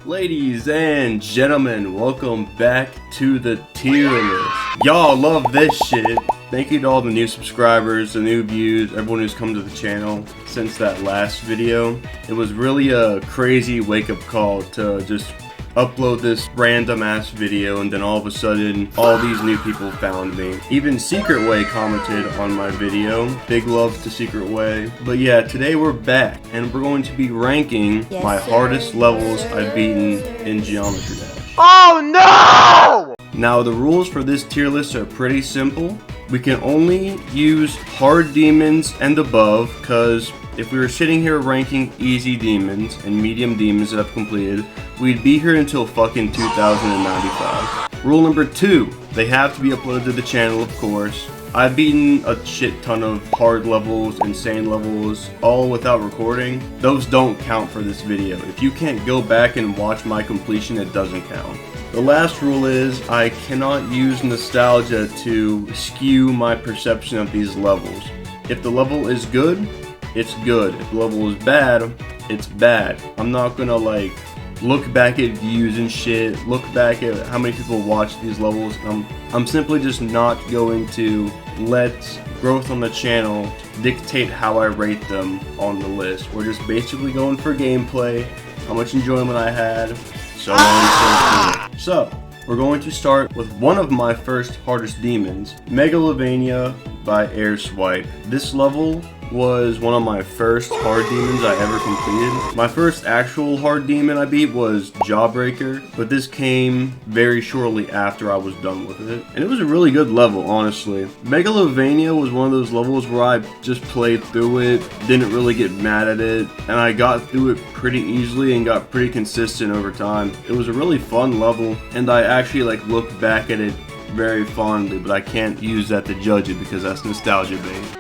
Ladies and gentlemen, welcome back to the tier list. Y'all love this shit. Thank you to all the new subscribers, the new views, everyone who's come to the channel since that last video. It was really a crazy wake-up call to just upload this random ass video, and then all of a sudden all these new people found me. Even Secret Way commented on my video. Big love to Secret Way. But yeah, today we're back and we're going to be ranking my hardest levels I've beaten in Geometry Dash. Oh no! Now the rules for this tier list are pretty simple. We can only use hard demons and above, because if we were sitting here ranking easy demons and medium demons that I've completed, we'd be here until fucking 2095. Rule number 2, they have to be uploaded to the channel, of course. I've beaten a shit ton of hard levels, insane levels, all without recording. Those don't count for this video. If you can't go back and watch my completion, it doesn't count. The last rule is I cannot use nostalgia to skew my perception of these levels. If the level is good, it's good. If the level is bad, it's bad. I'm not gonna like look back at views and shit, look back at how many people watch these levels. I'm simply just not going to let growth on the channel dictate how I rate them on the list. We're just basically going for gameplay, how much enjoyment I had, so on and so forth. So, we're going to start with one of my first hardest demons, Megalovania by Air Swipe. This level was one of my first hard demons I ever completed. My first actual hard demon I beat was Jawbreaker, but this came very shortly after I was done with it. And it was a really good level, honestly. Megalovania was one of those levels where I just played through it, didn't really get mad at it, and I got through it pretty easily and got pretty consistent over time. It was a really fun level, and I actually look back at it very fondly, but I can't use that to judge it because that's nostalgia bait.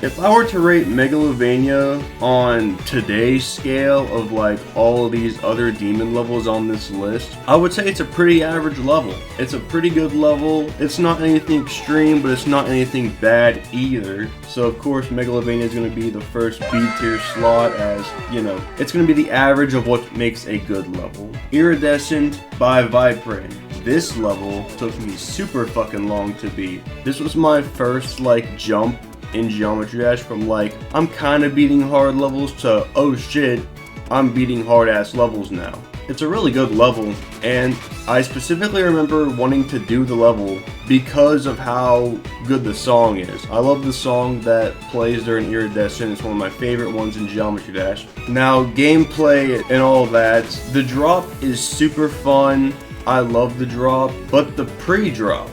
If I were to rate Megalovania on today's scale of all of these other demon levels on this list, I would say it's a pretty average level. It's a pretty good level. It's not anything extreme, but it's not anything bad either. So of course Megalovania is going to be the first B tier slot, as, you know, it's going to be the average of what makes a good level. Iridescent by Viprin. This level took me super fucking long to beat. This was my first jump in Geometry Dash from I'm kind of beating hard levels to, oh shit, I'm beating hard ass levels now. It's a really good level, and I specifically remember wanting to do the level because of how good the song is. I love the song that plays during Iridescent. It's one of my favorite ones in Geometry Dash. Now, gameplay and all that, the drop is super fun. I love the drop, but the pre-drop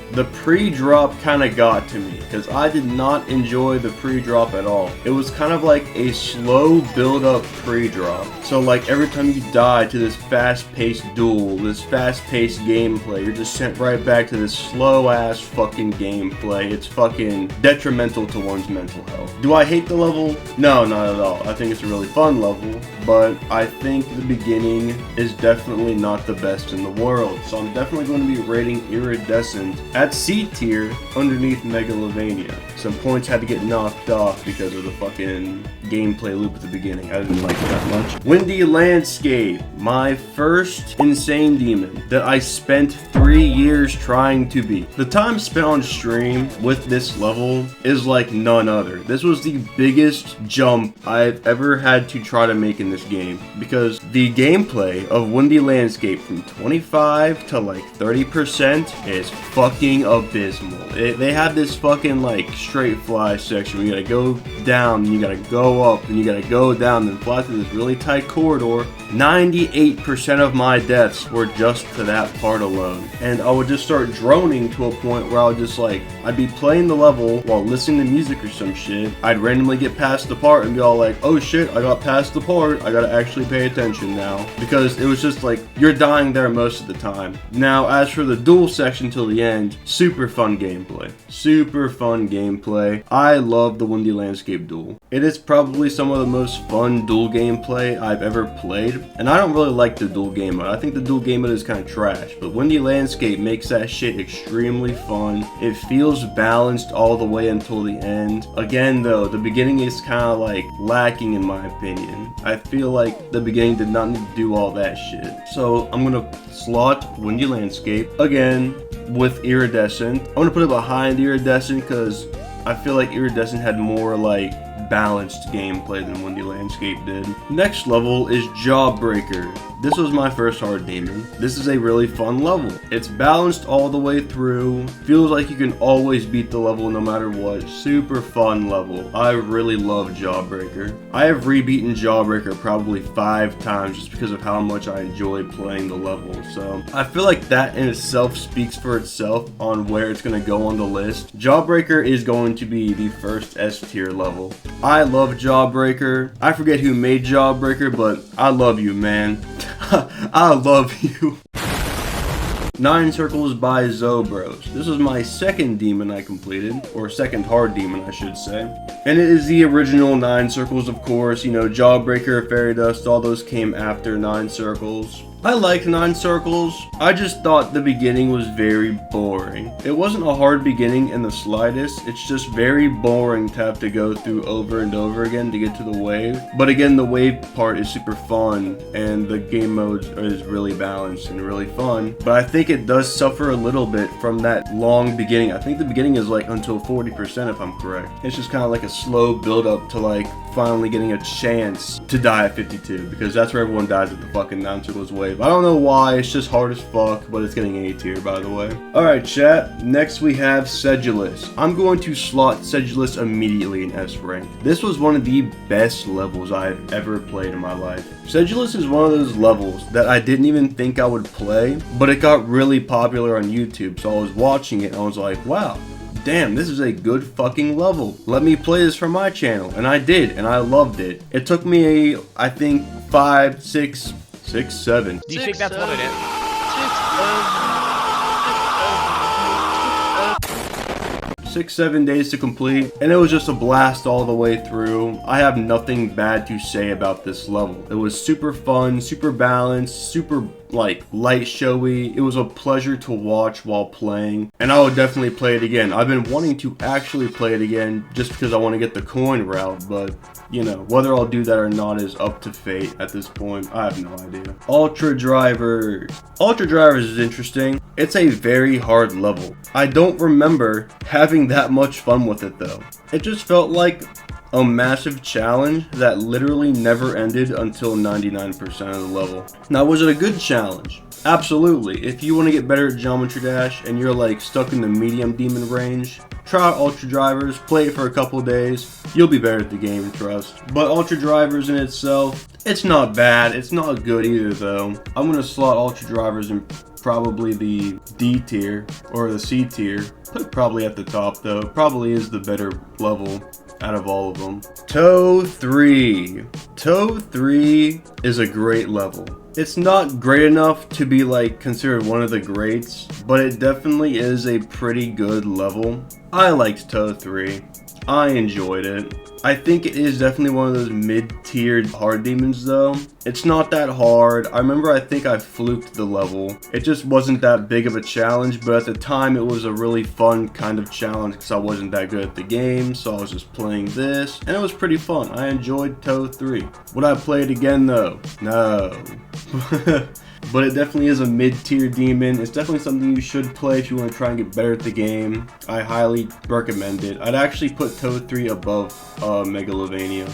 kind of got to me, because I did not enjoy the pre-drop at all. It was kind of like a slow build-up pre-drop. So every time you die to this fast-paced duel, this fast-paced gameplay, you're just sent right back to this slow-ass fucking gameplay. It's fucking detrimental to one's mental health. Do I hate the level? No, not at all. I think it's a really fun level, but I think the beginning is definitely not the best in the world. So I'm definitely going to be rating Iridescent at C tier underneath Megalovania. Some points had to get knocked off because of the fucking gameplay loop at the beginning. I didn't like it that much. Windy Landscape, my first insane demon that I spent 3 years trying to beat. The time spent on stream with this level is like none other. This was the biggest jump I've ever had to try to make in this game, because the gameplay of Windy Landscape from 25 to 30% is fucking abysmal. They have this fucking straight fly section where you gotta go down, and you gotta go up, and you gotta go down, and fly through this really tight corridor. 98% of my deaths were just to that part alone. And I would just start droning to a point where I would just I'd be playing the level while listening to music or some shit. I'd randomly get past the part and be all oh shit, I got past the part, I gotta actually pay attention now. Because it was just you're dying there most of the time. Now, as for the duel section till the end, Super fun gameplay. Super fun gameplay. I love the Windy Landscape duel. It is probably some of the most fun duel gameplay I've ever played. And I don't really like the duel game mode. I think the duel game mode is kind of trash. But Windy Landscape makes that shit extremely fun. It feels balanced all the way until the end. Again though, the beginning is kind of like lacking in my opinion. I feel like the beginning did not need to do all that shit. So I'm gonna slot Windy Landscape again with Iridescent. I'm gonna put it behind Iridescent because I feel like Iridescent had more like balanced gameplay than Windy Landscape did. Next level is Jawbreaker. This was my first hard demon. This is a really fun level. It's balanced all the way through. Feels like you can always beat the level no matter what. Super fun level. I really love Jawbreaker. I have rebeaten Jawbreaker probably 5 times just because of how much I enjoy playing the level. So I feel like that in itself speaks for itself on where it's going to go on the list. Jawbreaker is going to be the first S tier level. I love Jawbreaker. I forget who made Jawbreaker, but I love you, man. I love you. 9 Circles by Zobros. This was my second demon I completed, or second hard demon I should say. And it is the original 9 Circles, of course. You know, Jawbreaker, Fairy Dust, all those came after 9 Circles. I liked 9 Circles. I just thought the beginning was very boring. It wasn't a hard beginning in the slightest. It's just very boring to have to go through over and over again to get to the wave. But again, the wave part is super fun and the game mode is really balanced and really fun. But I think it does suffer a little bit from that long beginning. I think the beginning is like until 40% if I'm correct. It's just kind of like a slow build up to like finally getting a chance to die at 52 because that's where everyone dies at the fucking 9 Circles wave. I don't know why, it's just hard as fuck, but it's getting A tier by the way. Alright chat, next we have Sedulous. I'm going to slot Sedulous immediately in S rank. This was one of the best levels I've ever played in my life. Sedulous is one of those levels that I didn't even think I would play, but it got really popular on YouTube, so I was watching it and I was like, wow. Damn, this is a good fucking level. Let me play this for my channel. And I did, and I loved it. It took me, I think, 5, 6, 7. Do you think that's what it is? 6, 7 days to complete, and it was just a blast all the way through. I have nothing bad to say about this level. It was super fun, super balanced, super like light showy. It was a pleasure to watch while playing, and I would definitely play it again. I've been wanting to actually play it again just because I want to get the coin route, but you know, whether I'll do that or not is up to fate at this point. I have no idea. Ultra Drivers. Ultra Drivers is interesting. It's a very hard level. I don't remember having that much fun with it though. It just felt like a massive challenge that literally never ended until 99% of the level. Now, was it a good challenge? Absolutely. If you want to get better at Geometry Dash and you're like stuck in the medium demon range, try out Ultra Drivers, play it for a couple days, you'll be better at the game, trust. But Ultra Drivers in itself, it's not bad, it's not good either though. I'm going to slot Ultra Drivers in probably the D tier or the C tier. Put it probably at the top though, probably is the better level out of all of them. Toe 3. Toe 3 is a great level. It's not great enough to be like considered one of the greats, but it definitely is a pretty good level. I liked Toe 3. I enjoyed it. I think it is definitely one of those mid-tiered hard demons though. It's not that hard. I remember I think I fluked the level. It just wasn't that big of a challenge, but at the time it was a really fun kind of challenge because I wasn't that good at the game, so I was just playing this, and it was pretty fun. I enjoyed Toe 3. Would I play it again though? No. But it definitely is a mid-tier demon. It's definitely something you should play if you want to try and get better at the game. I highly recommend it. I'd actually put Toe 3 above Megalovania.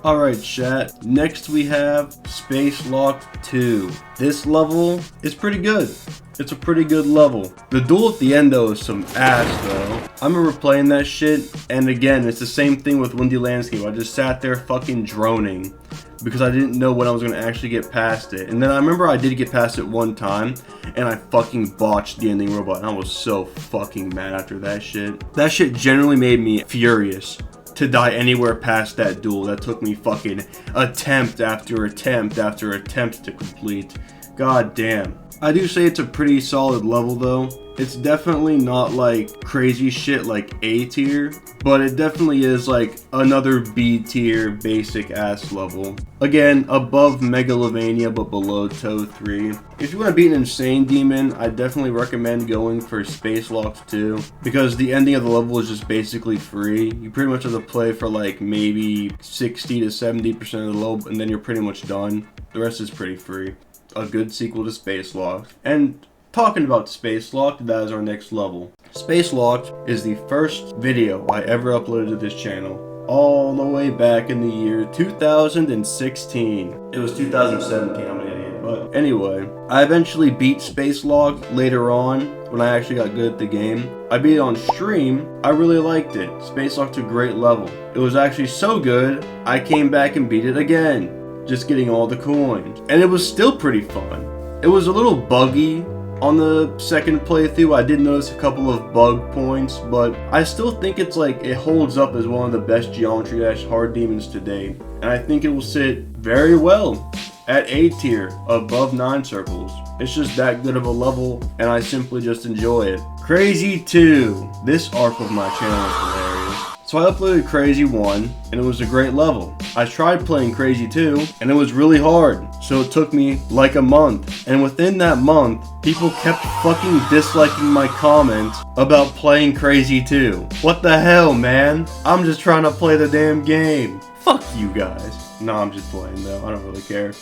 Alright chat, next we have Spacewalk 2. This level is pretty good. It's a pretty good level. The duel at the end though is some ass though. I remember playing that shit, and again, it's the same thing with Windy Landscape. I just sat there fucking droning because I didn't know when I was going to actually get past it. And then I remember I did get past it one time, and I fucking botched the ending robot, and I was so fucking mad after that shit. That shit generally made me furious to die anywhere past that duel. That took me fucking attempt after attempt after attempt to complete. God damn. I do say it's a pretty solid level though. It's definitely not like crazy shit like A tier, but it definitely is like another B tier basic ass level. Again, above Megalovania but below Toe 3. If you want to beat an insane demon, I definitely recommend going for Spacewalk 2, because the ending of the level is just basically free. You pretty much have to play for like maybe 60 to 70% of the level, and then you're pretty much done. The rest is pretty free. A good sequel to Spacewalk. And talking about Spacewalk, that is our next level. Spacewalk is the first video I ever uploaded to this channel, all the way back in the year 2016. It was 2017, I'm an idiot. But anyway, I eventually beat Spacewalk later on when I actually got good at the game. I beat it on stream. I really liked it. Spacewalk's a great level. It was actually so good, I came back and beat it again, just getting all the coins. And it was still pretty fun. It was a little buggy on the second playthrough. I did notice a couple of bug points, but I still think it's like it holds up as one of the best Geometry Dash hard demons to date. And I think it will sit very well at A tier above 9 circles. It's just that good of a level, and I simply just enjoy it. Crazy 2. This arc of my channel is hilarious. So I uploaded Crazy 1, and it was a great level. I tried playing Crazy 2, and it was really hard. So it took me like a month. And within that month, people kept fucking disliking my comments about playing Crazy 2. What the hell, man? I'm just trying to play the damn game. Fuck you guys. No, I'm just playing though. I don't really care.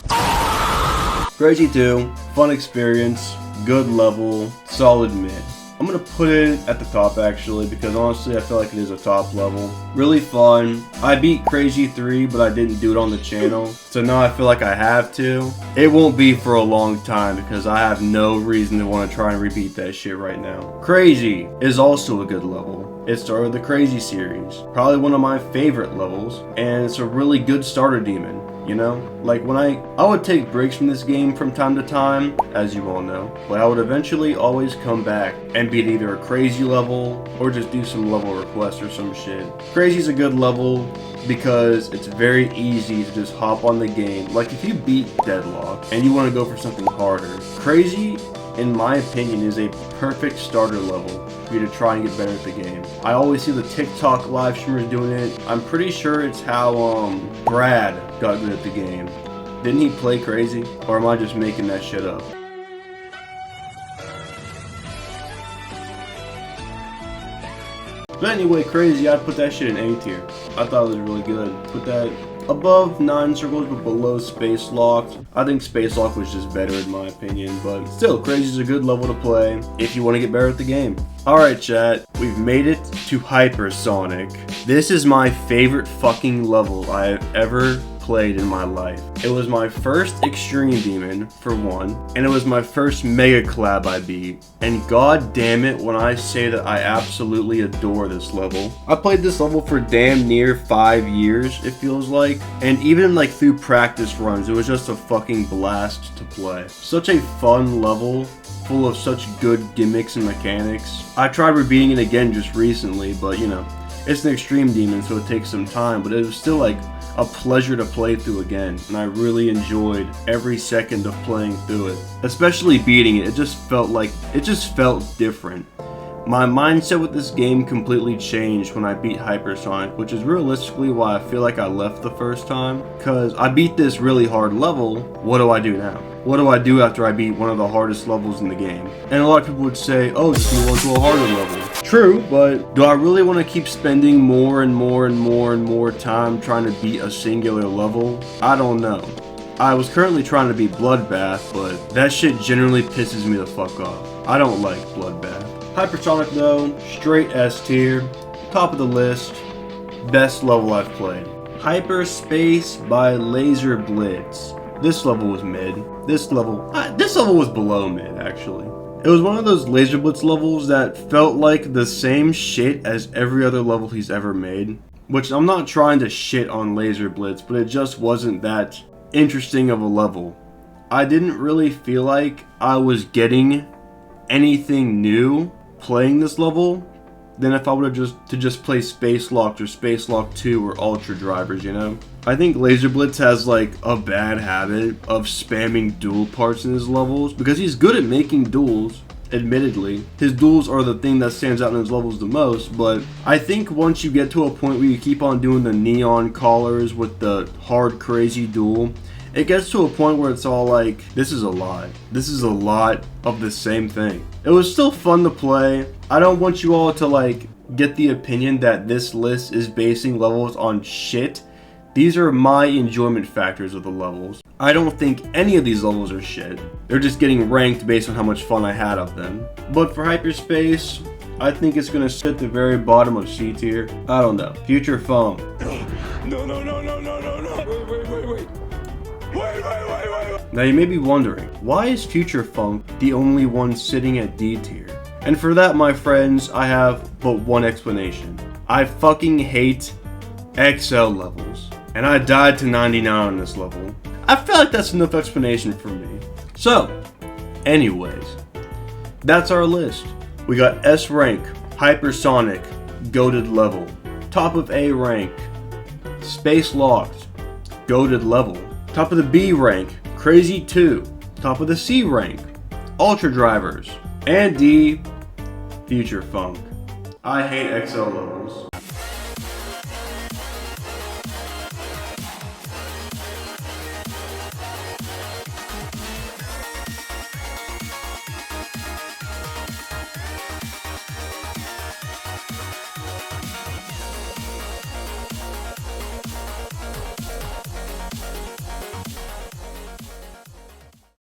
Crazy 2, fun experience, good level, solid mid. I'm gonna put it at the top actually, because honestly I feel like it is a top level. Really fun. I beat Crazy 3, but I didn't do it on the channel, so now I feel like I have to. It won't be for a long time because I have no reason to want to try and repeat that shit right now. Crazy is also a good level. It started the Crazy series, probably one of my favorite levels, and it's a really good starter demon. You know, like when I would take breaks from this game from time to time, as you all know, but I would eventually always come back and beat either a Crazy level or just do some level requests or some shit. Crazy's a good level because it's very easy to just hop on the game. Like if you beat Deadlock and you want to go for something harder, Crazy, in my opinion, is a perfect starter level for you to try and get better at the game. I always see the TikTok live streamers doing it. I'm pretty sure it's how Brad got good at the game. Didn't he play Crazy? Or am I just making that shit up? But anyway, Crazy, I'd put that shit in A tier. I thought it was really good. Put that above 9 circles but below Spacewalk. I think Spacewalk was just better in my opinion, but still, Crazy's a good level to play if you want to get better at the game. Alright chat, we've made it to Hypersonic. This is my favorite fucking level I have ever played in my life. It was my first Extreme Demon, for one, and it was my first Mega Collab I beat. And god damn it when I say that I absolutely adore this level. I played this level for damn near 5 years, it feels like. And even like through practice runs, it was just a fucking blast to play. Such a fun level, full of such good gimmicks and mechanics. I tried rebeating it again just recently, but you know, it's an Extreme Demon, so it takes some time, but it was still like a pleasure to play through again, and I really enjoyed every second of playing through it. Especially beating it, it just felt different. My mindset with this game completely changed when I beat Hypersonic, which is realistically why I feel like I left the first time. Cause I beat this really hard level, what do I do now? What do I do after I beat one of the hardest levels in the game? And a lot of people would say, oh, just move on to a harder level. True, but do I really want to keep spending more and more time trying to beat a singular level? I don't know. I was currently trying to beat Bloodbath, but that shit generally pisses me the fuck off. I don't like Bloodbath. Hypersonic though, straight S tier, top of the list, best level I've played. Hyperspace by Laser Blitz. This level was mid. This level was below mid actually. It was one of those Laser Blitz levels that felt like the same shit as every other level he's ever made. Which I'm not trying to shit on Laser Blitz, but it just wasn't that interesting of a level. I didn't really feel like I was getting anything new playing this level than if I would have just play Spacewalk or Spacewalk 2 or Ultra Drivers, you know? I think Laser Blitz has like a bad habit of spamming dual parts in his levels because he's good at making duels, admittedly. His duels are the thing that stands out in his levels the most, but I think once you get to a point where you keep on doing the neon collars with the hard crazy duel, it gets to a point where it's all like, this is a lot. This is a lot of the same thing. It was still fun to play. I don't want you all to like get the opinion that this list is basing levels on shit. These are my enjoyment factors of the levels. I don't think any of these levels are shit. They're just getting ranked based on how much fun I had of them. But for Hyperspace, I think it's gonna sit at the very bottom of C tier. I don't know. Future Funk. No. Wait. Now you may be wondering, why is Future Funk the only one sitting at D tier? And for that, my friends, I have but one explanation. I fucking hate XL levels. And I died to 99 on this level. I feel like that's enough explanation for me. So, anyways, that's our list. We got S rank, Hypersonic, goated level. Top of A rank, Space Locked, goated level. Top of the B rank, Crazy 2. Top of the C rank, Ultra Drivers. And D, Future Funk. I hate XL levels.